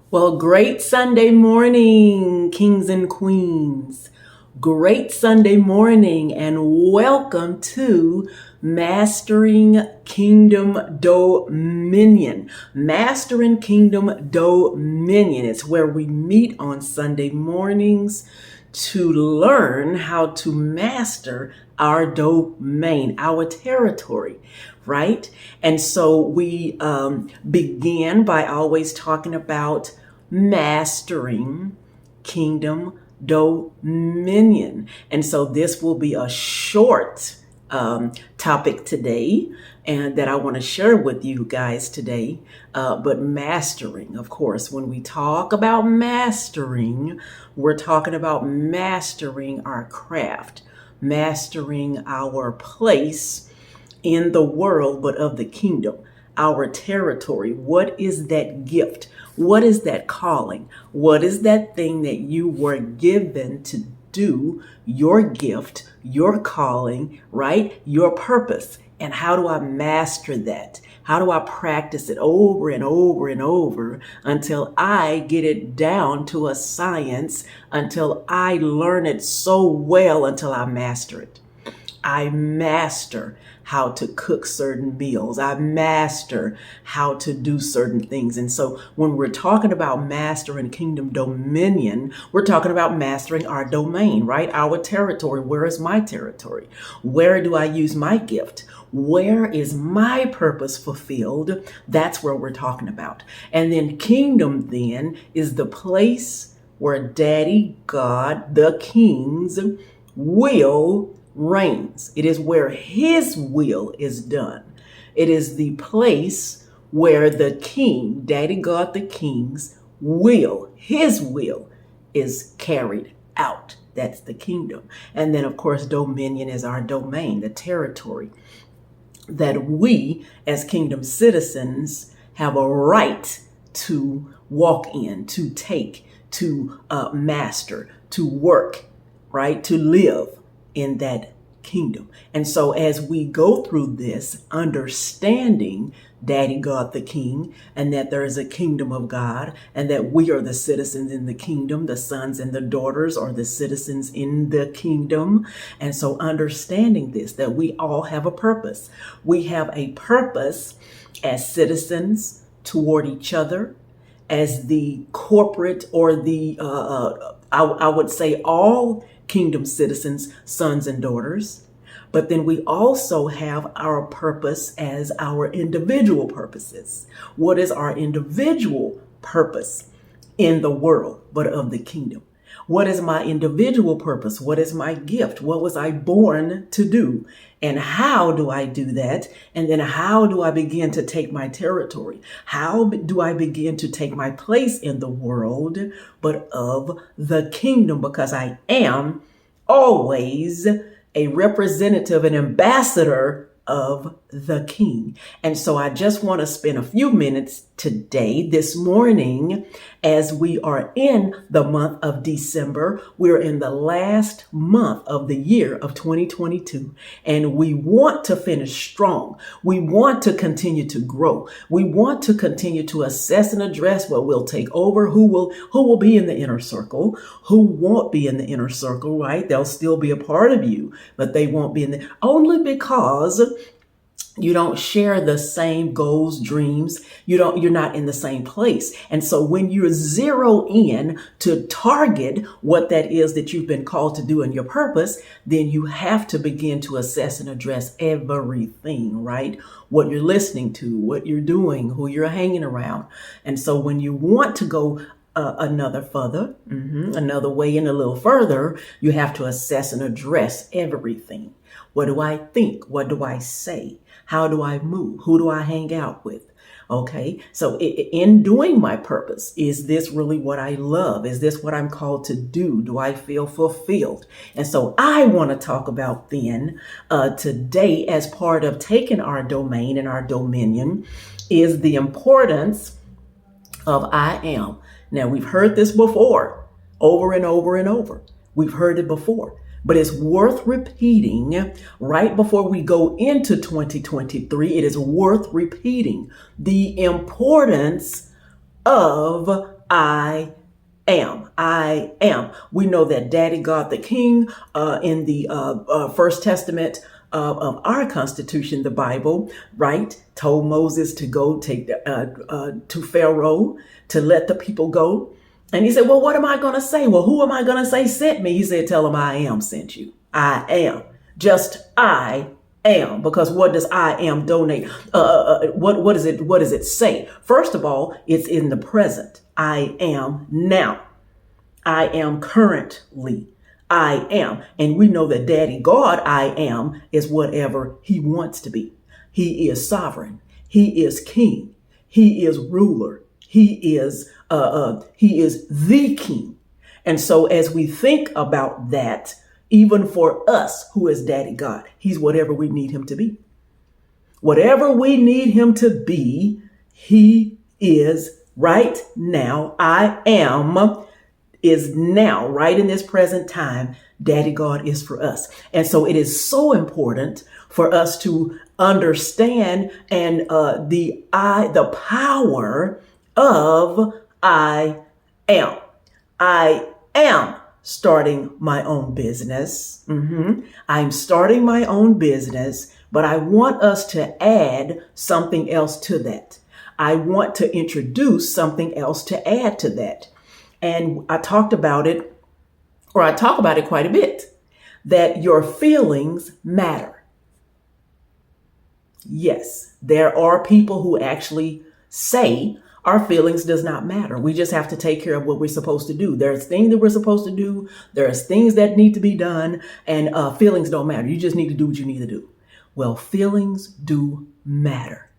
Well, great Sunday morning, kings and queens. Great Sunday morning, and welcome to Mastering Kingdom Dominion. Mastering Kingdom Dominion. It's where we meet on Sunday mornings to learn how to master our domain, our territory, right? And so we begin by always talking about mastering kingdom dominion. And so this will be a short topic today and that I want to share with you guys today. But mastering, of course, when we talk about mastering, we're talking about mastering our craft, mastering our place in the world, but of the kingdom, our territory. What is that gift? What is that calling? What is that thing that you were given to do? Your gift, your calling, right? Your purpose. And how do I master that? How do I practice it over and over and over until I get it down to a science, until I learn it so well, until I master it? I master how to cook certain meals. I master how to do certain things. And so when we're talking about mastering kingdom dominion, we're talking about mastering our domain, right? Our territory. Where is my territory? Where do I use my gift? Where is my purpose fulfilled? That's where we're talking about. And then kingdom then is the place where Daddy God, the king's will reigns. It is where his will is done. It is the place where the king, Daddy God the king's will, his will is carried out. That's the kingdom. And then of course, dominion is our domain, the territory that we as kingdom citizens have a right to walk in, to take, to master, to work, right? To live in that kingdom. And so as we go through this, understanding Daddy God the King, and that there is a kingdom of God, and that we are the citizens in the kingdom, the sons and the daughters are the citizens in the kingdom. And so understanding this, that we all have a purpose. We have a purpose as citizens toward each other, as the corporate or the, I would say all kingdom citizens, sons and daughters. But then we also have our purpose as our individual purposes. What is our individual purpose in the world, but of the kingdom? What is my individual purpose? What is my gift? What was I born to do? And how do I do that? And then how do I begin to take my territory? How do I begin to take my place in the world, but of the kingdom? Because I am always a representative, an ambassador of the King. And so I just want to spend a few minutes today, this morning, as we are in the month of December. We're in the last month of the year of 2022, and we want to finish strong. We want to continue to grow. We want to continue to assess and address what will take over, who will be in the inner circle, who won't be in the inner circle, right? They'll still be a part of you, but they won't be in the, only because you don't share the same goals, dreams. You're not in the same place. And so when you zero in to target what that is that you've been called to do in your purpose, then you have to begin to assess and address everything, right? What you're listening to, what you're doing, who you're hanging around. And so when you want to go another further, another way in a little further, you have to assess and address everything. What do I think? What do I say? How do I move? Who do I hang out with? Okay, so in doing my purpose, is this really what I love? Is this what I'm called to do? Do I feel fulfilled? And so I want to talk about then today, as part of taking our domain and our dominion, is the importance of I am. Now, we've heard this before, over and over and over. We've heard it before. But it's worth repeating right before we go into 2023. It is worth repeating the importance of I am. I am. We know that Daddy God the King in the First Testament of our Constitution, the Bible, right, told Moses to go take to Pharaoh to let the people go. And he said, well, what am I going to say? Well, who am I going to say sent me? He said, tell him I am sent you. I am. Just I am. Because what does I am donate? What does it say? First of all, it's in the present. I am now. I am currently. I am. And we know that Daddy God, I am, is whatever he wants to be. He is sovereign. He is king. He is ruler. He is the king. And so as we think about that, even for us, who is Daddy God, he's whatever we need him to be. Whatever we need him to be, he is right now. I am is now, right in this present time. Daddy God is for us. And so it is so important for us to understand and the power of I am. I am starting my own business. I'm starting my own business, but I want us to add something else to that. I want to introduce something else to add to that. And I talk about it quite a bit, that your feelings matter. Yes, there are people who actually say our feelings does not matter. We just have to take care of what we're supposed to do. There's things that we're supposed to do. There's things that need to be done, and feelings don't matter. You just need to do what you need to do. Well, feelings do matter.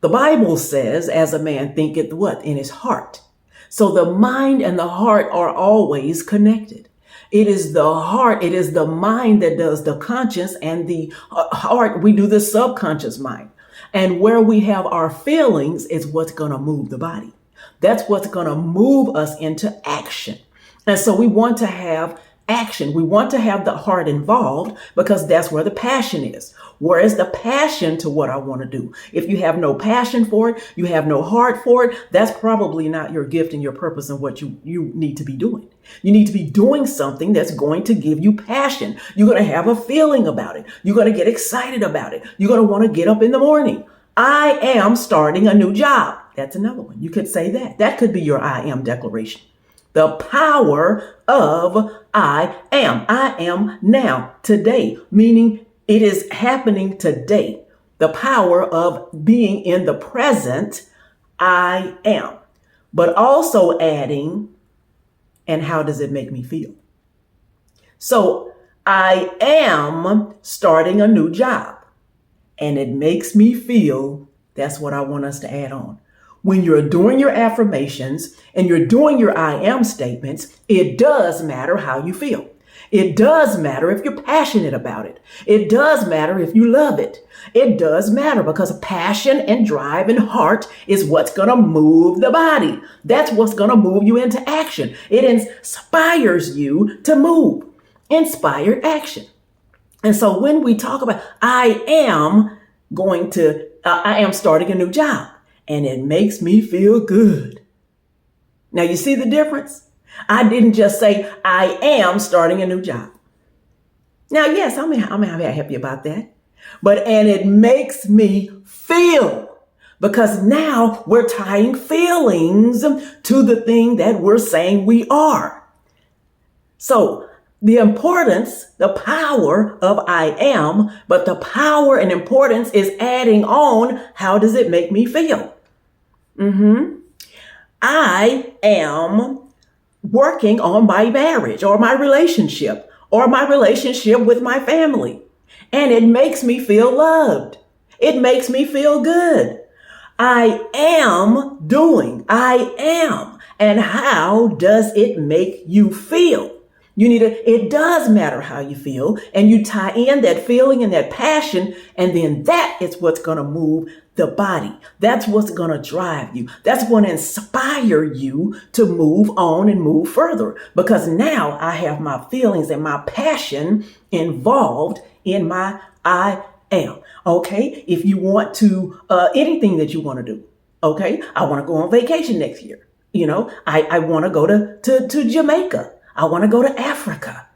The Bible says, as a man thinketh what? In his heart. So the mind and the heart are always connected. It is the heart, it is the mind that does the conscious, and the heart, we do the subconscious mind. And where we have our feelings is what's going to move the body. That's what's going to move us into action. And so we want to have action. We want to have the heart involved because that's where the passion is. Where is the passion to what I want to do? If you have no passion for it, you have no heart for it, that's probably not your gift and your purpose and what you need to be doing. You need to be doing something that's going to give you passion. You're going to have a feeling about it. You're going to get excited about it. You're going to want to get up in the morning. I am starting a new job. That's another one. You could say that. That could be your I am declaration. The power of I am. I am now, today, meaning it is happening today. The power of being in the present, I am. But also adding, and how does it make me feel? So I am starting a new job, and it makes me feel, that's what I want us to add on. When you're doing your affirmations and you're doing your I am statements, it does matter how you feel. It does matter if you're passionate about it. It does matter if you love it. It does matter because passion and drive and heart is what's going to move the body. That's what's going to move you into action. It inspires you to move. Inspired action. And so when we talk about I am starting a new job, and it makes me feel good. Now you see the difference? I didn't just say I am starting a new job. Now, yes, I'm happy about that. And it makes me feel, because now we're tying feelings to the thing that we're saying we are. So the importance, the power of I am, but the power and importance is adding on, how does it make me feel? I am working on my marriage or my relationship with my family. And it makes me feel loved. It makes me feel good. I am doing. I am. And how does it make you feel? It does matter how you feel, and you tie in that feeling and that passion, and then that is what's going to move the body. That's what's going to drive you. That's going to inspire you to move on and move further, because now I have my feelings and my passion involved in my I am. Okay. If you want to, anything that you want to do. Okay. I want to go on vacation next year. I want to go to Jamaica. I want to go to Africa.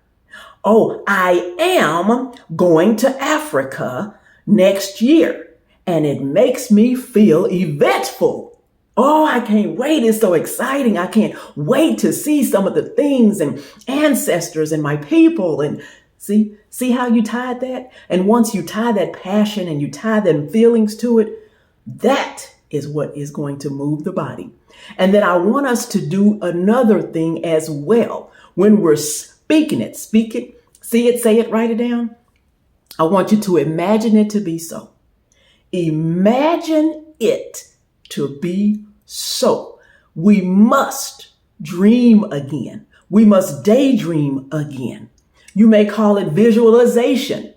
Oh, I am going to Africa next year. And it makes me feel eventful. Oh, I can't wait. It's so exciting. I can't wait to see some of the things and ancestors and my people. And see how you tied that? And once you tie that passion and you tie them feelings to it, that is what is going to move the body. And then I want us to do another thing as well. When we're speak it, see it, say it, write it down. I want you to imagine it to be so. Imagine it to be so. We must dream again. We must daydream again. You may call it visualization,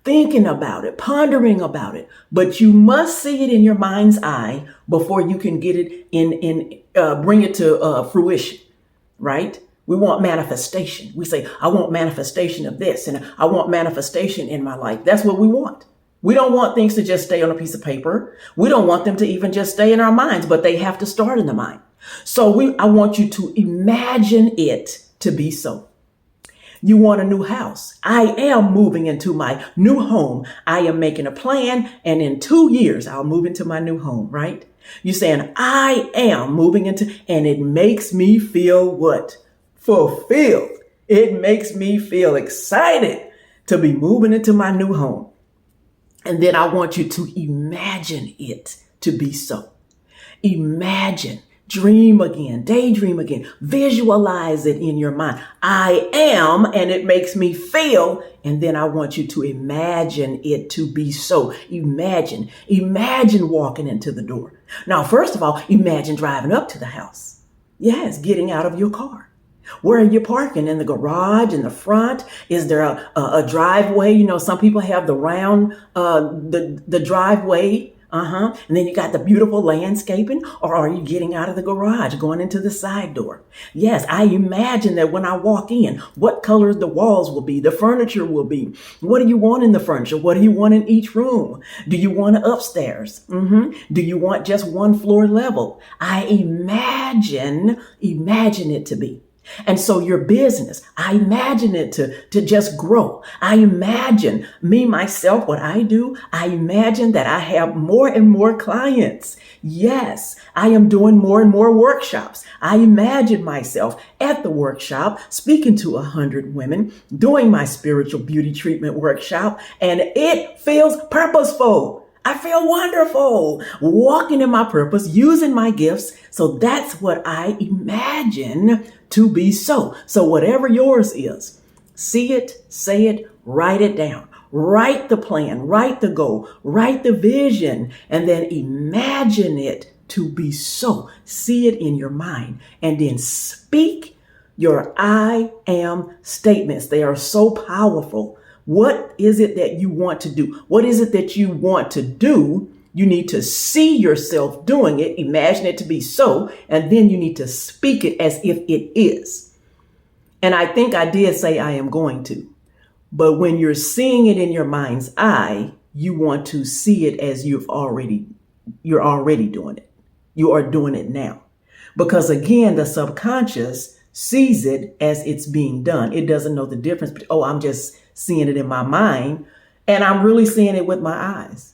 thinking about it, pondering about it, but you must see it in your mind's eye before you can get it bring it to fruition, right? We want manifestation. We say, I want manifestation of this, and I want manifestation in my life. That's what we want. We don't want things to just stay on a piece of paper. We don't want them to even just stay in our minds, but they have to start in the mind. So I want you to imagine it to be so. You want a new house. I am moving into my new home. I am making a plan, and in 2 years, I'll move into my new home, right? You're saying, I am moving into, and it makes me feel what? Fulfilled. It makes me feel excited to be moving into my new home. And then I want you to imagine it to be so. Imagine, dream again, daydream again, visualize it in your mind. I am, and it makes me feel. And then I want you to imagine it to be so. Imagine walking into the door. Now, first of all, imagine driving up to the house. Yes, getting out of your car. Where are you parking? In the garage, in the front? Is there a driveway? You know, some people have the round, the driveway. And then you got the beautiful landscaping. Or are you getting out of the garage, going into the side door? Yes, I imagine that when I walk in, what colors the walls will be, the furniture will be. What do you want in the furniture? What do you want in each room? Do you want it upstairs? Do you want just one floor level? I imagine it to be. And so your business, I imagine it to just grow. I imagine me, myself, what I do. I imagine that I have more and more clients. Yes, I am doing more and more workshops. I imagine myself at the workshop, speaking to 100 women, doing my spiritual beauty treatment workshop, and it feels purposeful. I feel wonderful walking in my purpose, using my gifts. So that's what I imagine to be so. So whatever yours is, see it, say it, write it down, write the plan, write the goal, write the vision, and then imagine it to be so. See it in your mind and then speak your I am statements. They are so powerful. What is it that you want to do? What is it that you want to do? You need to see yourself doing it, imagine it to be so, and then you need to speak it as if it is. And I think I did say I am going to. But when you're seeing it in your mind's eye, you want to see it as you're already doing it. You are doing it now. Because again, the subconscious sees it as it's being done. It doesn't know the difference. But, I'm just seeing it in my mind, and I'm really seeing it with my eyes.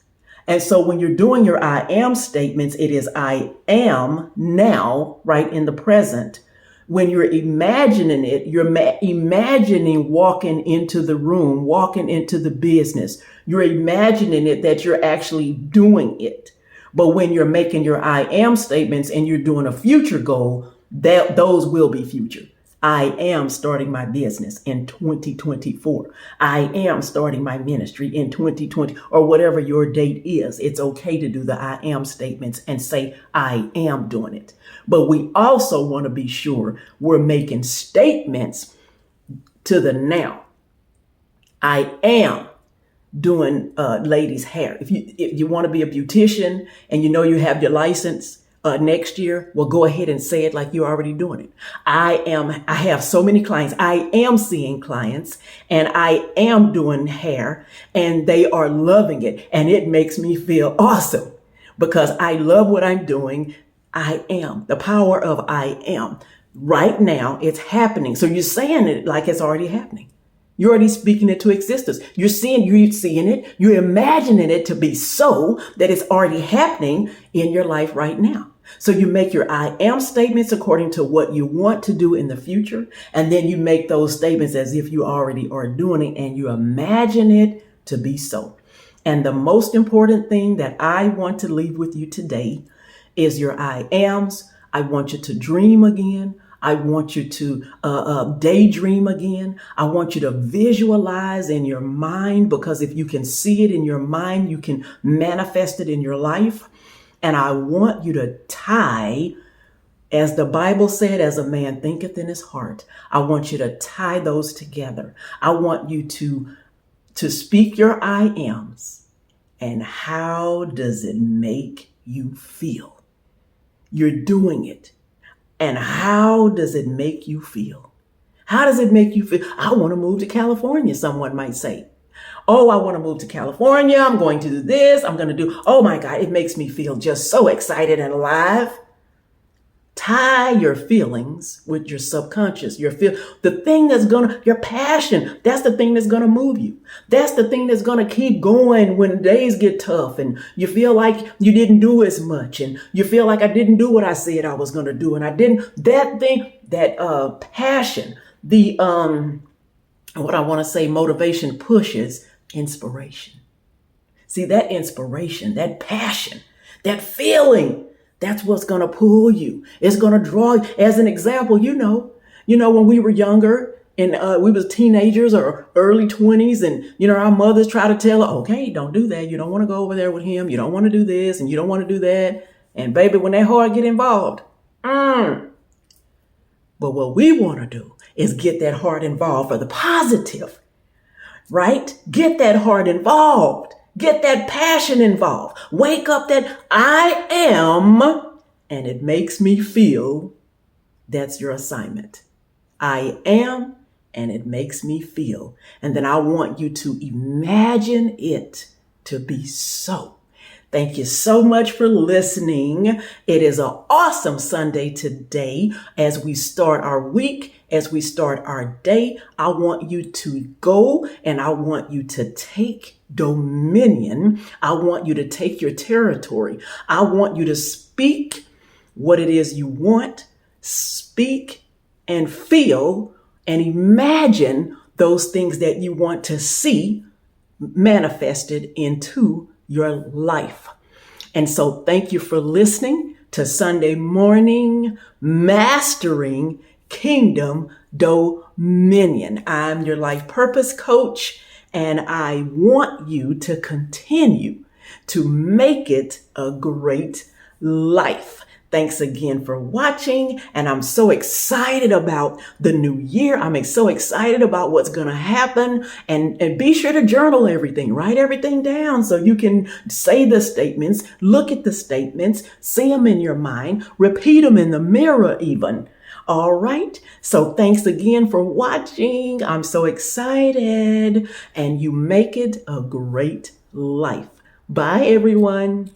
And so when you're doing your I am statements, it is I am now, right in the present. When you're imagining it, you're imagining walking into the room, walking into the business. You're imagining it that you're actually doing it. But when you're making your I am statements and you're doing a future goal, those will be future. I am starting my business in 2024. I am starting my ministry in 2020, or whatever your date is. It's okay to do the I am statements and say, I am doing it. But we also want to be sure we're making statements to the now. I am doing ladies' hair. If you want to be a beautician and you know you have your license next year, well, go ahead and say it like you're already doing it. I have so many clients. I am seeing clients and I am doing hair and they are loving it. And it makes me feel awesome because I love what I'm doing. I am, the power of I am. Right now, it's happening. So you're saying it like it's already happening. You're already speaking it to existence. You're seeing it, you're imagining it to be so that it's already happening in your life right now. So you make your I am statements according to what you want to do in the future. And then you make those statements as if you already are doing it and you imagine it to be so. And the most important thing that I want to leave with you today is your I ams. I want you to dream again. I want you to daydream again. I want you to visualize in your mind, because if you can see it in your mind, you can manifest it in your life. And I want you to tie, as the Bible said, as a man thinketh in his heart. I want you to tie those together. I want you to speak your I ams. And how does it make you feel? You're doing it. And how does it make you feel? How does it make you feel? I want to move to California, someone might say. Oh, I want to move to California. I'm going to do this. I'm going to do, oh my God, it makes me feel just so excited and alive. Tie your feelings with your subconscious, the thing that's your passion. That's the thing that's going to move you. That's the thing that's going to keep going when days get tough and you feel like you didn't do as much and you feel like I didn't do what I said I was going to do. And I didn't, that thing, that passion, what I want to say, motivation pushes inspiration. See, that inspiration, that passion, that feeling, that's what's going to pull you. It's going to draw you. As an example, when we were younger and we was teenagers or early 20s and, our mothers try to tell her, okay, don't do that. You don't want to go over there with him. You don't want to do this and you don't want to do that. And baby, when that heart get involved, but what we want to do is get that heart involved for the positive, right? Get that heart involved. Get that passion involved. Wake up that I am, and it makes me feel. That's your assignment. I am, and it makes me feel. And then I want you to imagine it to be so. Thank you so much for listening. It is an awesome Sunday today as we start our week, as we start our day. I want you to go and I want you to take dominion. I want you to take your territory. I want you to speak what it is you want, speak and feel and imagine those things that you want to see manifested into your life. And so thank you for listening to Sunday Morning Mastering Kingdom Dominion. I'm your life purpose coach, and I want you to continue to make it a great life. Thanks again for watching, and I'm so excited about the new year. I'm so excited about what's going to happen, and be sure to journal everything, write everything down so you can say the statements, look at the statements, see them in your mind, repeat them in the mirror even. All right. So thanks again for watching. I'm so excited, and you make it a great life. Bye, everyone.